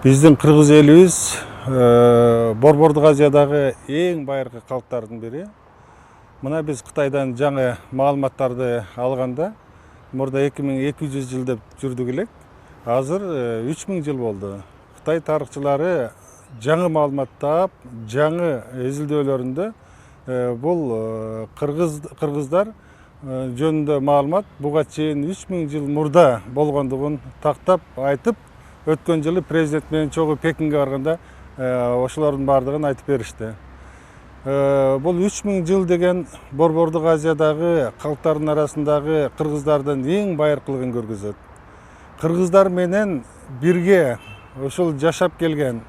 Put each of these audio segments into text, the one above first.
Биздин кыргыз элибиз Борбордук Азиядагы эң байыркы калктардын бири. Мына биз Кытайдан жаңы маалыматтарды алганда, мурда 2200 жыл деп жүрдүк элек. Азыр 3000 жыл болду. Кытай тарыхчылары жаңы маалымат таап, жаңы изилдөөлөрүндө бул кыргыздар жөнүндө маалымат буга чейин 3000 жыл мурда болгондугун тактап айтып, өткөн жылы президент менен чогуу Пекинге барганда ошолордун баардыгын айтып беришти. Бул 3000 жыл деген Борбордук Азиядагы калктардын арасындагы кыргыздардын эң байыркылыгын көргөзөт. Кыргыздар менен бирге ошол жашап келген,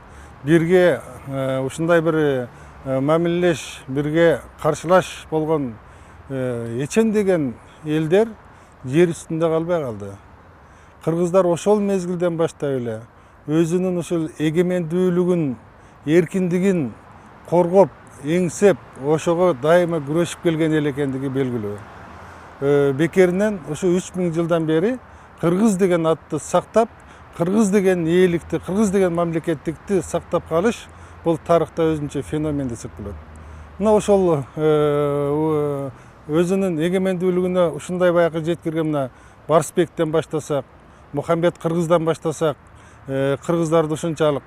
бирге ушундай бир мамилелеш, бирге каршылаш болгон эчендеген элдер жер үстүндө калбай калды. Кыргыздар ошол мезгилден баштап эле өзүнүн ушул эгемендүүлүгүн, эркиндигин коргоп, эңсеп, ошого дайыма күрөшүп келген эл экендиги белгилүү. Бекеринен ушу 3000 жылдан бери кыргыз деген атты сактап, кыргыз деген ээликти, кыргыз деген мамлекеттикти сактап калыш бул тарыхта өзүнчө феномен десек болот. Мына ошол өзүнүн эгемендүүлүгүнө ушундай баягы жеткирген мына Барсбектен баштасак, Мухаммед Кыргыздан баштасак, кыргыздарды ушунчалык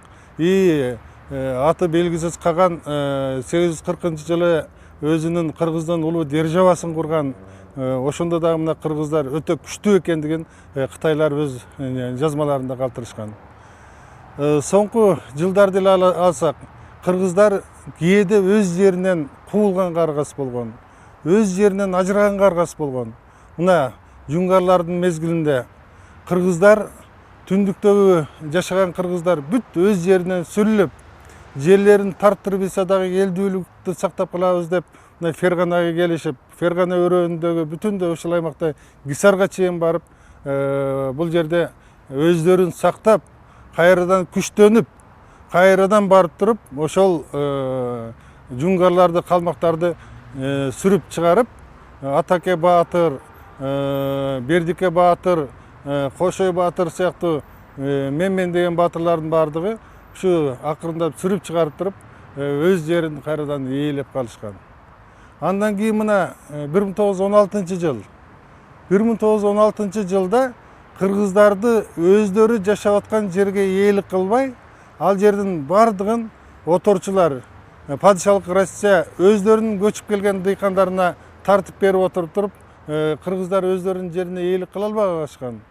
аты белгисиз калган 840-жылы өзүнүн кыргыздын улуу державасын курган, ошондо дагы мына кыргыздар өтө күчтүү экендигин кытайлар өз жазмаларында калтырышкан. Соңку жылдарды эле алсак, кыргыздар кээде өз жеринен куулган каргас болгон, өз жеринен ажыраган каргас болгон. Мына жунгарлардын мезгилинде кыргыздар, түндүктөгү жашаган кыргыздар бүт өз жеринен сүрүлүп, жерлерин тарттырып ийса дагы элдүүлүктү сактап калабыз деп мына Ферганага келишип, Фергана өрөөнүндөгү бүтүндөй ушул аймакта Гисарга чейин барып, бул жерде өздөрүн сактап, кайрадан күчтөнүп, кайрадан барып туруп, ошол жунгарларды, калмактарды сүрүп чыгарып, Атаке Баатыр, Бердике Баатыр, Кошой Баатыр сыяктуу мен деген баатырлардын баардыгы ушу акырындап сүрүп чыгарып туруп, өз жерин кайрадан ээлеп калышкан. Андан кийин мына 1916 жылда кыргыздарды өздөрү жашап аткан жерге ээлик кылбай, ал жердин баардыгын оторчулар, падышалык Россия өздөрүнүн көчүп келген дыйкандарына тартып берип отуруп туруп, кыргыздар өздөрүнүн жерине ээлик кыла албай калышкан.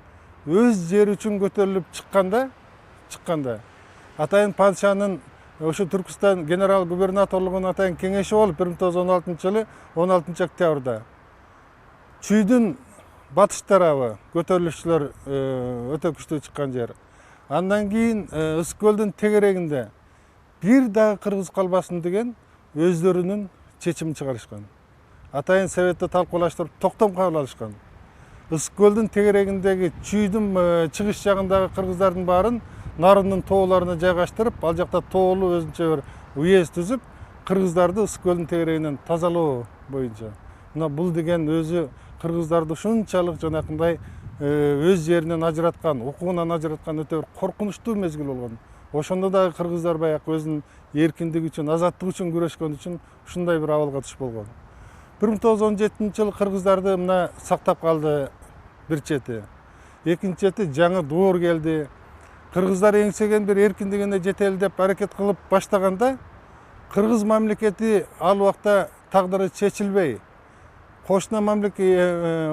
Өз жери үчүн көтөрүлүп чыкканда атайын падышанын ошо Түркүстан генерал губернаторлугунун атайын кеңеши болуп 1916 жылы 16 октябрда Чүйдүн батыш тарабы көтөрүлүшчүлөр өтө күчтүү чыккан жер. Андан кийин Ысык көлдүн тегерегинде бир дагы кыргыз калбасын деген өздөрүнүн чечимин чыгарышкан. Атайын советте талкуулаштырып токтом кабыл алышкан. Ысык көлдүн тегерегиндеги Чүйдүн чыгыш жагындагы кыргыздардын баарын Нарындын тооларына жайгаштырып, ал жакта тоолуу өзүнчө бир уезд түзүп, кыргыздарды Ысык көлдүн тегерегинен тазалоо боюнча. Мына бул деген өзү кыргыздарды ушунчалык жанакындай өз жеринен ажыраткан, укугунан ажыраткан өтө бир коркунучтуу мезгил болгон. Ошондо дагы кыргыздар баягы өзүнүн эркиндиги үчүн, азаттык үчүн күрөшкөн үчүн ушундай бир абалга түшүп болгон. 1917 жылы кыргыздарды мына сактап калды бир чети. Экинчи чети жаңы доор келди. Кыргыздар эңсеген бир эркиндигине жетели деп аракет кылып баштаганда, кыргыз мамлекети ал убакта тагдыры чечилбей, кошуна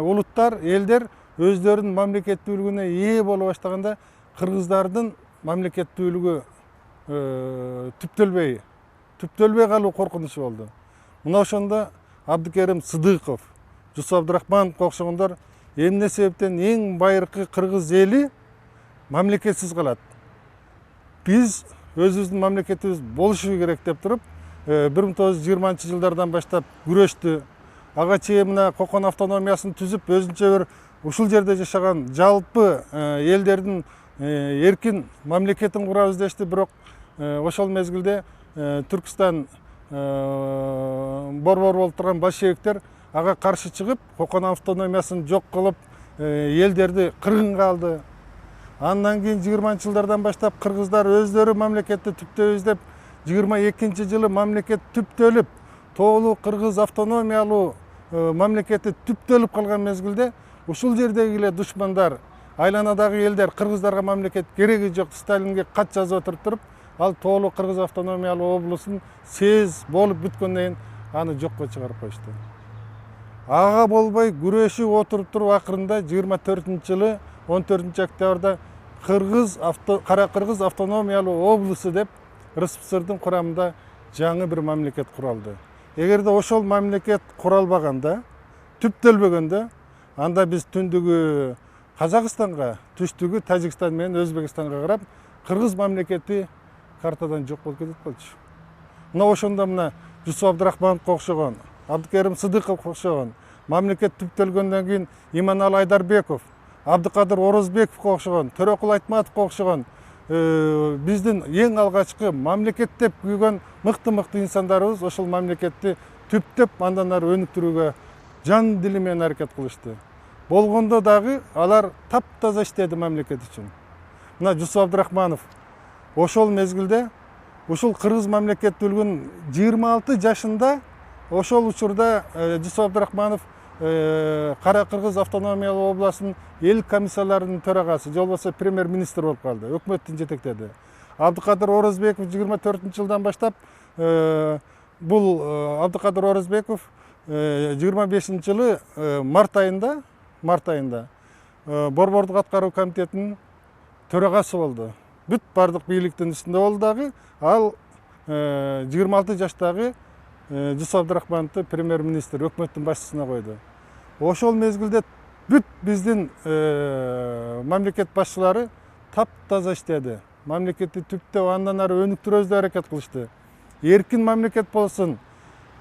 улуттар, элдер өздөрүнүн мамлекеттүүлүгүнө ээ боло баштаганда, кыргыздардын мамлекеттүүлүгү түптөлбөй калуу коркунучу болду. Мына ошондо Абдыкерим Сыдыков, Жусуп Абдырахмановго окшогондор эмне себептен эң байыркы кыргыз эли мамлекетсиз калат. Биз өзүбүздүн мамлекетибиз болушу керек деп туруп, 1920 жылдардан баштап күрөштү. Ага чейин мына Кокон автономиясын түзүп, өзүнчө бир ушул жерде жашаган жалпы элдердин эркин мамлекетин курабыз дешти, бирок ошол мезгилде Түркүстан борбор болуп турган большевиктер ага каршы чыгып, Кокон автономиясын жок кылып, элдерди кыргынга алды. Андан кийин 20-жылдардан баштап кыргыздар өздөрү мамлекетти түптөбүз деп 22-жылы мамлекет түптөлүп, тоолуу кыргыз автономиялуу мамлекети түптөлүп калган мезгилде ушул жердеги эле душмандар, айланадагы элдер кыргыздарга мамлекет кереги жок, Сталинге кат жазып отуруп туруп, ал тоолуу кыргыз автономиялуу облусун сез болуп бүткөндөн кийин аны жокко чыгарып коюшту. Ага болбой күрөшүп отуруп туруп акырында 24-жылы 14-октябрда Кара Кыргыз автономиялуу облусу деп РСФСРдын курамында жаңы бир мамлекет куралды. Эгерде ошол мамлекет куралбаганда, түптөлбөгөндө, анда биз түндүгү Казакстанга, түштүгү Тажикстан менен Өзбекстанга карап, кыргыз мамлекети картадан жок болуп кетет болчу. Мына ошондо мына Жусуп Абдрахмановго окшогон, Абдыкерим Сыдыковго окшогон, мамлекет түптөлгөндөн кийин Иманалы Айдарбеков, Абдыкадыр Орозбековго окшогон, Төрөкул Айтматовго окшогон биздин эң алгачкы мамлекет деп күйгөн мыкты инсандарыбыз ошол мамлекетти түптөп, андан ары өнүктүрүүгө жан дили менен аракет кылышты. Болгондо дагы алар таптаза иштеди мамлекет үчүн. Мына Жусуп Абдрахманов ошол мезгилде ушул кыргыз мамлекеттүүлүгүн 26 жашында ошол учурда Жусуп Абдрахманов Кара Кыргыз автономиялуу областынын эл комиссияларынын төрагасы, же болбосо премьер-министр болуп калды, өкмөттүн жетектеди. Абдыкадыр Орозбеков 24-жылдан баштап бул Абдыкадыр Орозбеков 25-жылы март айында Борбордук аткаруу комитетинин төрагасы болду. Бүт бардык бийликтин үстүндө болду дагы. Ал 26 жаштагы Жусуп Абдрахмановду премьер-министр, өкмөттүн башчысына койду. Ошол мезгилде бүт биздин мамлекет башчылары таптаза иштеди. Мамлекетти түптөп, андан ары өнүктүрөбүз аракет кылышты. Эркин мамлекет болсун,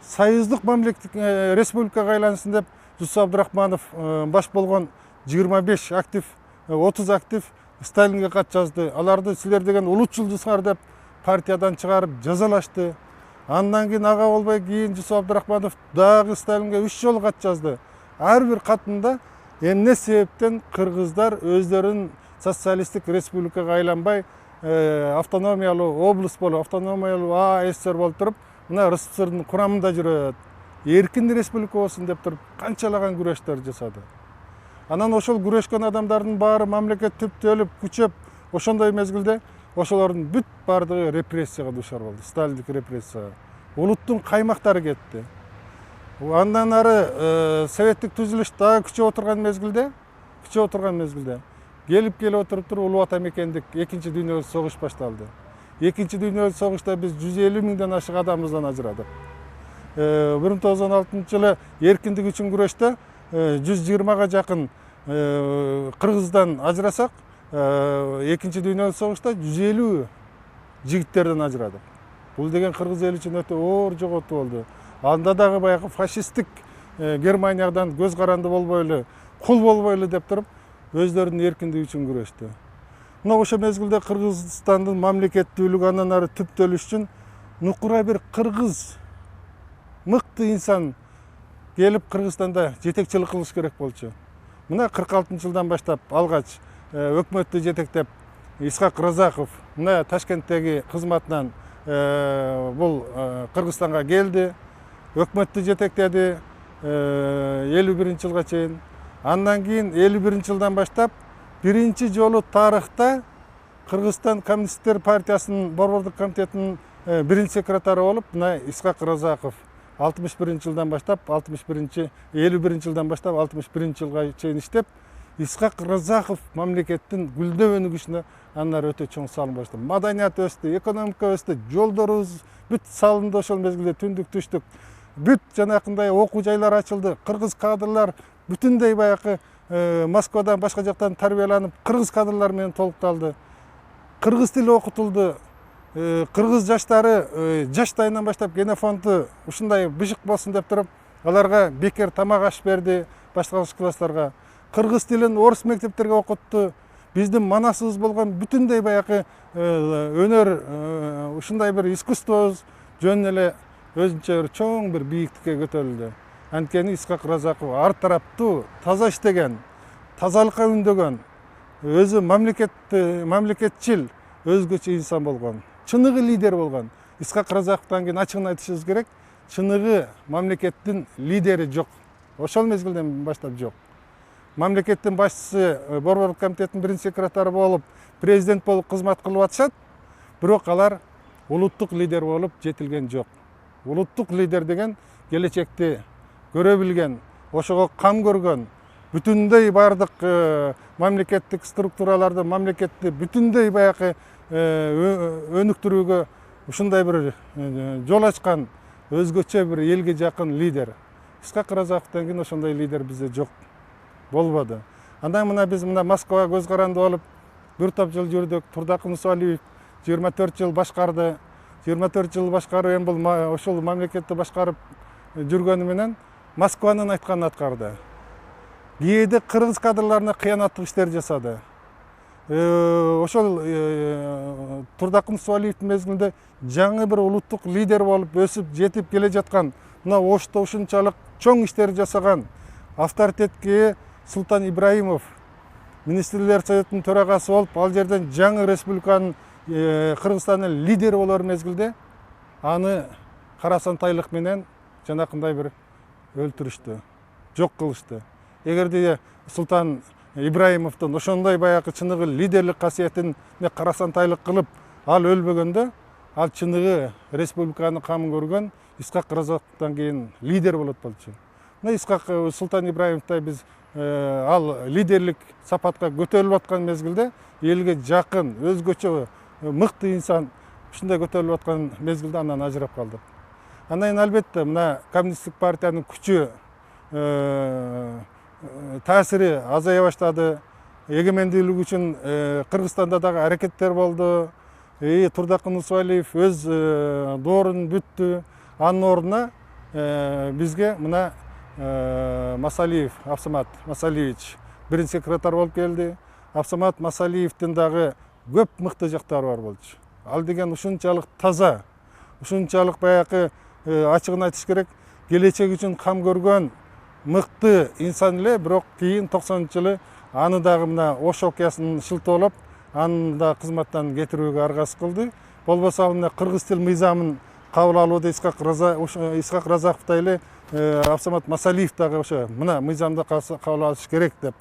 союздук республикага айлансын деп Жусуп Абдрахманов баш болгон 25 актив, 30 актив Сталинге кат жазды. Аларды силер деген улутчулдусуңар деп партиядан чыгарып жазалашты. Андан кийин ага болбой кийин Жусуп Абдрахманов дагы Сталинге 3 жолу кат жазды. Ар бир катында эмне себептен кыргыздар өздөрүн социалисттик республикага айланбай автономиялуу облус болуп, автономиялуу АССР болуп туруп, мына РСФСРдын курамында жүрөт. Эркин республика болсун деп туруп канчалаган күрөштөр жасады. Анан ошол күрөшкөн адамдардын баары мамлекет түптөлүп, күчөп, ошондой мезгилде ошолордун бүт бардыгы репрессияга душар болду, сталиндик репрессияга. Улуттун каймактары кетти. Андан ары советтик түзүлүш дагы күчөп отурган мезгилде, келип отуруп туруп Улуу Ата мекендик экинчи дүйнөлүк согуш башталды. Экинчи дүйнөлүк согушта биз 150 миңден ашык адамыбыздан ажырадык. 1916-жылы эркиндик үчүн күрөштө 120-га жакын кыргыздан ажырасак, экинчи дүйнөлүк согушта 150 жигиттерден ажырадык. Бул деген кыргыз эл үчүн өтө оор жоготуу болду. Анда дагы баягы фашисттик Германиядан көз каранды болбойлу, кул болбойлу деп туруп, өздөрүнүн эркиндиги үчүн күрөштү. Мына ошол мезгилде Кыргызстандын мамлекеттүүлүгү андан ары түптөлүш үчүн нукура бир кыргыз мыкты инсан келип Кыргызстанда жетекчилик кылыш керек болчу. Мына 46-жылдан баштап алгач өкмөттү жетектеп Исхак Разаков мына Ташкенттеги кызматынан бул Кыргызстанга келди, өкмөттү жетектеди 51-жылга чейин. Андан кийин 51-жылдан баштап биринчи жолу тарыхта Кыргызстан Коммунисттер партиясынын Борбордук комитетинин биринчи секретары болуп, мына Исхак Разаков 61-жылдан баштап 51-жылдан баштап 61-жылга чейин иштеп, Исхак Разаков мамлекеттин гүлдөп өнүгүшүнө андан өтө чоң салым баштады. Маданият өстү, экономика өстү, жолдорубуз бүт салынды ошол мезгилде, түндүк түштүк. Бүт жанакындай окуу жайлар ачылды. Кыргыз кадрлар бүтүндөй баягы Москвадан башка жактан тарбияланып, кыргыз кадрлар менен толукталды. Кыргыз тили окутулду. Кыргыз жаштары жаштайынан баштап генофонду ушундай быжык болсун деп туруп, аларга бекер тамак аш берди, башка класстарга. Кыргыз тилин орус мектептерге окутту. Биздин манасыбыз болгон бүтүндөй баягы өнөр, ушундай бир искусствобуз жөн эле өзүнчө бир чоң бир бийиктикке көтөрүлдү. Анткени Исхак Разаков ар тараптуу, таза иштеген, тазалыкка үндөгөн, өзү мамлекетчил өзгөчө инсан болгон, чыныгы лидер болгон. Исхак Разаковтан кийин ачыгын айтышыбыз керек, чыныгы мамлекеттин лидери жок. Ошол мезгилден баштап жок. Мамлекеттин башчысы Борборлук комитеттин биринчи секретары болуп, президент болуп кызмат кылып атышат, бирок алар улуттук лидер болуп жетилген жок. Улуттук лидер деген келечекти көрө билген, ошого кам көргөн, бүтүндөй бардык мамлекеттик структураларды, мамлекетти бүтүндөй баягы өнүктүрүүгө ушундай бир жол ачкан өзгөчө бир элге жакын лидер. Исхак Разаковтан кийин ошондой лидер бизде жок, болбоду. Андан мына биз Москвага көз каранды болуп бир топ жыл жүрдүк. Турдакын Усалиев 24 жыл башкарды. 24 жыл башкарып, эми бул ошол мамлекетти башкарып жүргөнү менен Москванын айтканын аткарды. Кээде кыргыз кадрларына кыянаттык иштер жасады. Ошол Турдакын Усалиевдин мезгилинде жаңы бир улуттук лидер болуп өсүп жетип келе жаткан, мына Ошто ушунчалык чоң иштер жасаган авторитетке Султан Ибраимов министрлер советинин төрагасы болуп, ал жерден жаңы республиканын Кыргызстандын лидери болор мезгилде аны карасантайлык менен жанакындай бир өлтүрүштү, жок кылышты. Эгерде Султан Ибраимовдун ошондой баягы чыныгы лидерлик касиетин карасантайлык кылып ал өлбөгөндө, ал чыныгы республиканы камын көргөн Исхак Разаковтан кийин лидер болот болчу. Мына Исхак Султан Ибраимовтай биз ал лидерлик сапатка көтөрүлүп аткан мезгилде элге жакын, өзгөчө мыкты инсан ушундай көтөрүлүп аткан мезгилде андан ажырап калдык. Андан кийин албетте мына коммунисттик партиянын күчү, таасири азая баштады. Эгемендүүлүк үчүн Кыргызстанда дагы аракеттер болду. Турдакын Усалиев өз доорун бүттү. Анын ордуна бизге мына Масалиев, Абсамат Масалиевич биринчи секретарь болуп келди. Абсамат Масалиевдин дагы көп мыкты жактары бар болчу. Ал деген ушунчалык таза, ушунчалык баягы ачыгын айтыш керек, келечек үчүн кам көргөн мыкты инсан эле, бирок кийин 90-жылы аны дагы мына Ош окуясын шылтоолоп, аны да кызматтан кетирүүгө аргасыз кылды. Болбосо ал мына кыргыз тил мыйзамын кабыл алууда Исхак Разаковтай эле Абсамат Масалиев дагы ошо мына мыйзамды кабыл алыш керек деп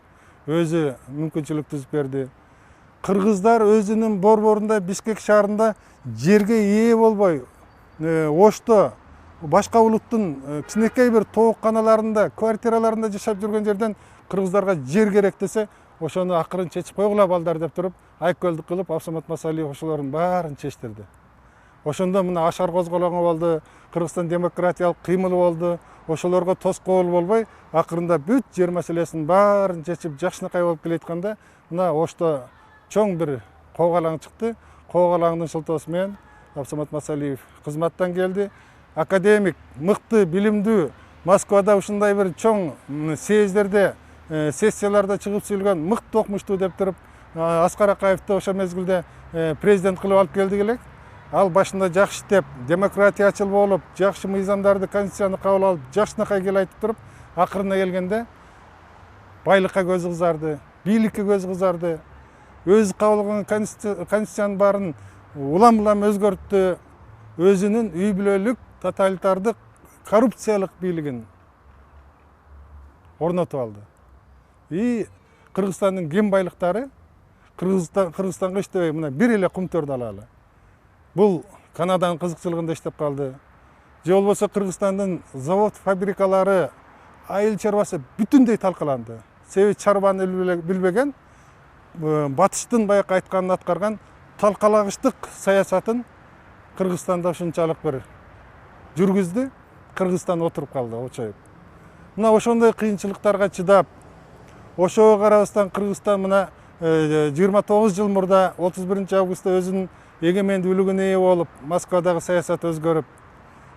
өзү мүмкүнчүлүк түзүп берди. Кыргыздар өзүнүн борборунда Бишкек шаарында жерге ээ болбой, Ошто башка улуттун кичинекей бир тоокканаларында, квартираларында жашап жүргөн жерден кыргыздарга жер керек десе, ошону акырын чечип койгула балдар деп туруп, айкөлдүк кылып Абсамат Масалиев ошолордун баарын чечтирди. Ошондо мына Ашар козголоңу болду, Кыргызстан демократиялык кыймылы болду. Ошолорго тоскоол болбой, акырында бүт жер маселесин баарын чечип жакшынакай болуп келатканда, мына Ошто чоң бир коогалаң чыкты. Коогалаңдын шылтоосу менен Абсамат Масалиев кызматтан келди. Академик, мыкты, билимдүү, Москвада ушундай бир чоң съездерде, сессияларда чыгып сүйлөгөн мыкты окумуштуу деп туруп, Аскар Акаевди ошол мезгилде президент кылып алып келди элек. Ал башында жакшы иштеп, демократиячыл болуп, жакшы мыйзамдарды, конституцияны кабыл алып, жакшынакай кел айтып туруп, акырына келгенде байлыкка көз кызарды, бийликке көз кызарды, өзү кабыл алган конституциянын баарын улам-улам өзгөрттү, өзүнүн үй бүлөлүк, тоталитардык, коррупциялык бийлигин орнотуп алды. Кыргызстандын кен байлыктары Кыргызстанга иштебей мына бир эле кумтөрдү алалы. Бул Канаданын кызыкчылыгында иштеп калды. Же болбосо Кыргызстандын завод, фабрикалары, айыл чарбасы бүтүндөй талкаланды. Себеби чарбаны билбеген, батыштын баягы айтканын аткарган талкалагычтык саясатын Кыргызстанда ушунчалык бир жүргүздү. Кыргызстан отуруп калды, очоюп. Мына ошондой кыйынчылыктарга чыдап, ошого карабастан Кыргызстан мына 29 жыл мурда 31 августта өзүнүн эгемендүүлүгүнө ээ болуп, Москвадагы саясат өзгөрүп,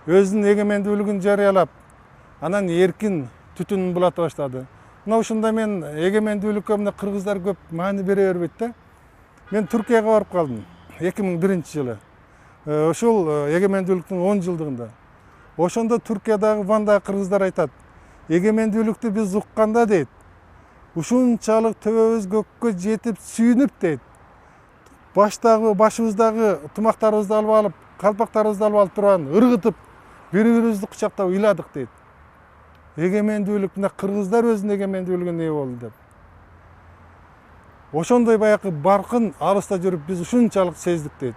өзүнүн эгемендүүлүгүн жарыялап, анан эркин түтүнүн булата баштады. Мына ушунда мен эгемендүүлүккө мына кыргыздар көп маани бере бербейт да. Мен Түркияга барып калдым 2001 жылы. Ошол эгемендүүлүктүн 10 жылдыгында. Ошондо Түркиядагы Вандагы кыргыздар айтат: эгемендүүлүктү биз укканда дейт, ушунчалык төбөбүз көккө жетип сүйүнүп дейт. Башыбыздагы тумактарыбызды алып алып, калпактарыбызды алып алып турган ыргытып, бири-бирибизди кучактап ыйладык дейт. Эгемендүүлүк, мына кыргыздар өзүнүн эгемендүүлүгүнө ээ болду деп. Ошондой баягы баркын алыста жүрүп биз ушунчалык сездик дейт.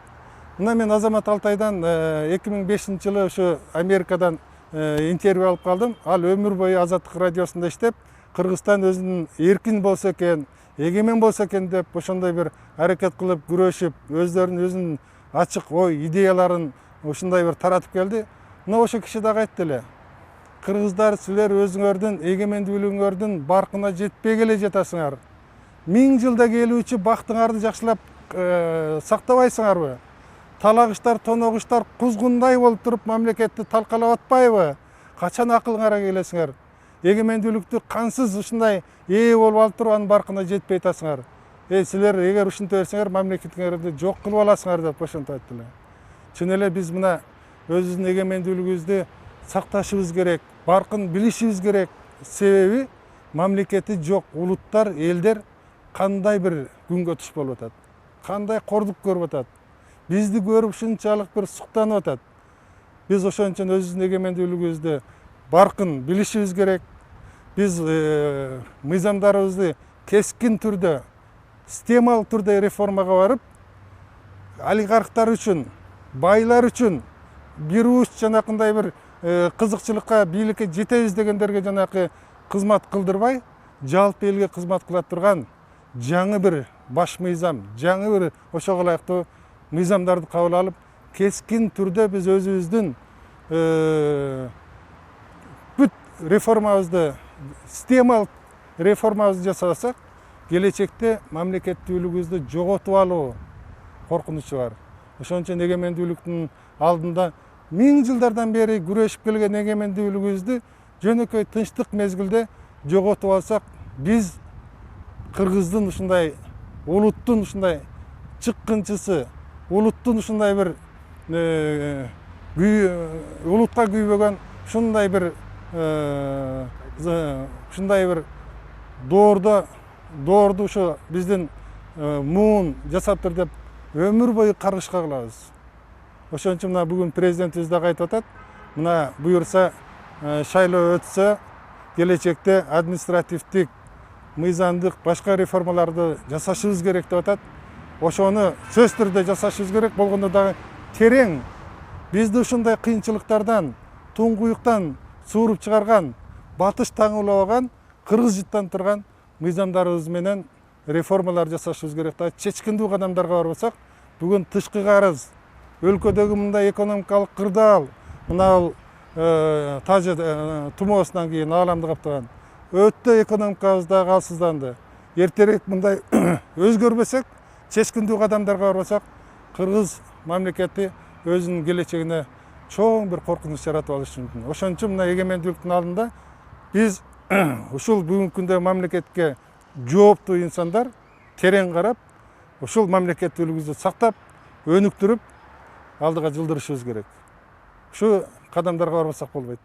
Мына мен Азамат Алтайдан 2005 жылы ошо Америкадан интервью алып калдым. Ал өмүр бою Азаттык радиосунда иштеп, Кыргызстан өзүнүн эркин болсо экен, эгемен болсо экен деп ошондой бир аракет кылып күрөшүп, өзүнүн ачык ой, идеяларын ушундай бир таратып келди. Мына ошо киши дагы айтты эле. Кыргыздар, силер өзүңөрдүн эгемендүүлүгүңөрдүн баркына жетпей келе жатасыңар. 1000 жылда келүүчү бактыңарды жакшылап сактабайсыңарбы? Талагыштар, тоногуштар кузгундай болуп туруп мамлекетти талкалап атпайбы? Качан акылыңарга келесиңер? Эгемендүүлүктү кансыз ушундай ээ болуп алып туруп анын баркына жетпей атасыңар. Силер эгер ушинте берсеңер, мамлекетиңерди жок кылып аласыңар деп ошентип айтты эле. Чын эле биз мына өзүбүздүн эгемендүүлүгүбүздү сакташыбыз керек, баркын билишибиз керек. Себеби мамлекети жок улуттар, элдер кандай бир күнгө туш болуп атат, кандай кордук көрүп атат, бизди көрүп ушунчалык бир суктанып атат. Биз ошон үчүн өзүбүздүн эгемендүүлүгүбүздү баркын билишибиз керек. Биз мыйзамдарыбызды кескин түрдө, системалык түрдө реформага барып, олигархтар үчүн, байлар үчүн бир уч жанакындай бир кызыкчылыкка, бийликке жетебиз дегендерге жанакы кызмат кылдырбай, жалпы элге кызмат кыла турган жаңы бир баш мыйзам, жаңы бир ошого ылайыктуу мыйзамдарды кабыл алып, кескин түрдө биз өзүбүздүн бүт реформабызды, системалык реформабызды жасасак, келечекте мамлекеттүүлүгүбүздү жоготуп алуу коркунучу бар. Ошон үчүн эгемендүүлүктүн алдында 1000 жылдардан бери күрөшүп келген эгемендүүлүгүбүздү жөнөкөй тынчтык мезгилде жоготуп алсак, биз кыргыздын ушундай улуттун ушундай чыккынчысы, улуттун ушундай бир улутка күйбөгөн ушундай бир доорду ушу биздин муун жасаптыр деп өмүр бою каргышка кылабыз. Ошон үчүн мына бүгүн президентибиз дагы айтып атат. Мына буюрса шайлоо өтсө, келечекте административдик, мыйзамдык башка реформаларды жасашыбыз керек деп атат. Ошону сөз түрдө жасашыбыз керек, болгондо дагы терең бизди ушундай кыйынчылыктардан, туңгуюктан сууруп чыгарган, батыш таңуулабаган, кыргыз жыттан турган мыйзамдарыбыз менен реформалар жасашыбыз керек. Чечкиндүү кадамдарга барбасак, бүгүн тышкы карыз, өлкөдөгү мындай экономикалык кырдаал, мына тажы тумоосунан кийин ааламды каптаган өтө экономикабыз да калсызданды. Эртерээк мындай өзгөрбөсөк, чечкиндүү кадамдарга барбасак, кыргыз мамлекети өзүнүн келечегине чоң бир коркунуч жаратып алышы мүмкүн. Ошон үчүн мына эгемендүүлүктүн алдында биз ушул бүгүнкү күндө мамлекетке жооптуу инсандар терең карап, ушул мамлекеттүүлүгүбүздү сактап, өнүктүрүп, алдыга жылдырышыбыз керек. Ушу кадамдарга барбасак болбойт.